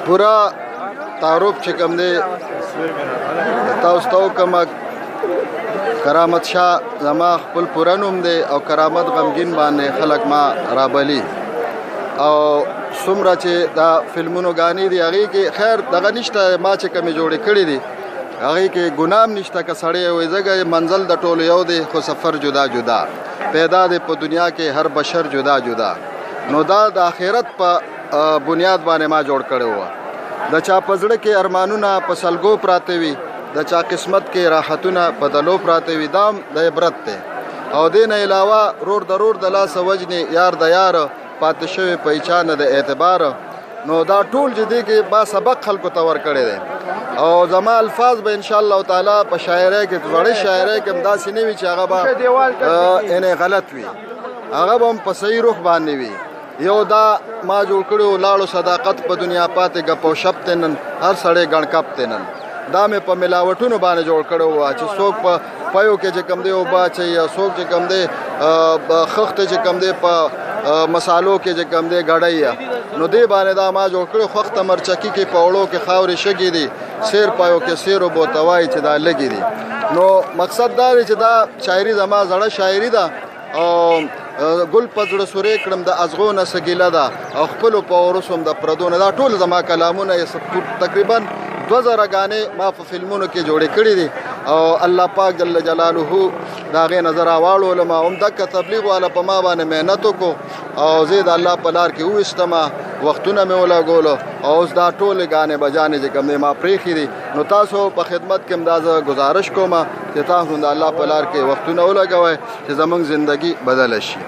پورا تعارف چې کوم دی تاسو ته وکړم. کرامت شاه زما خپل پوره نوم دی او کرامت غمګین باندې خلک ما رابلي. او څومره چې دا فلمونو غانې دي هغې کې خیر دغه نشته، ما چې کومې جوړې کړې دي هغې کې ګناه هم نشته. که سړی وایي ځکه منزل د ټولو یو دی خو سفر جدا جدا پیدا دی په دنیا کې هر بشر جدا جدا. نو دا د آخرت په بنیاد باندې ما جوړ کړی وه. د چا په زړه کې ارمانونه په سلګو پراته وي، د چا قسمت کې راحتونه په دلو پراته وي، دا هم د عبرت دی. او دې نه علاوه رور د رور د لاسه وجنې یار د یار پاتې شوی پیچا نه د اعتبار. نو دا ټول چې دی کې با سبق خلکو ته ورکړی دی. او زما الفاظ به انشاءالله تعالی په شاعرۍ کې زړې شاعرۍ کې هم داسې نه وي چې هغه به یعنې غلط وي، هغه به هم په صحیح روح باندې وي. یو دا ما جوړ کړی و لاړو صداقت په دنیا پاتې ګپ او شپ دی نن هر سړی ګڼ کپ دی نن. دا مې په ملاوټونو باندې جوړ کړی و چې څوک په پیو کې چې کوم دی اوبه اچوي یا څوک چې کوم دی خښته چې کوم دی په مسالو کې چې کوم دی ګډوي. نو دې باندې دا ما جوړ کړی خښته مرچکي کې په اوړو کې خاورې شګې دي، سیر پایو کې سیر و بوتوای چې دا لګي دي. نو مقصد دا دی چې دا شاعري زما زړه شاعري ده. او ګل په زړه سورې کړم د ازغو نه څه ګیله ده او خپلو په ورسوم د پردو نه. دا ټول زما کلامونه تقریبا 2000 غانې ما په فلمونو کې جوړې کړې دي. او الله پاک جل جلاله د هغې نظر راواړولم. همدغه تبلیغ والا په ما باندې محنت وکړو او زه د الله په لار کې وویستمه، وختونه مې ولګولو او اوس دا ټولې غانې بجانې چې کوم دی ما پرېښي دي. نو تاسو په خدمت کې هم دا زه گزارش کوم چې تاسو د الله په لار کې وختونه ولګوئ چې زموږ زندگی بدله شي.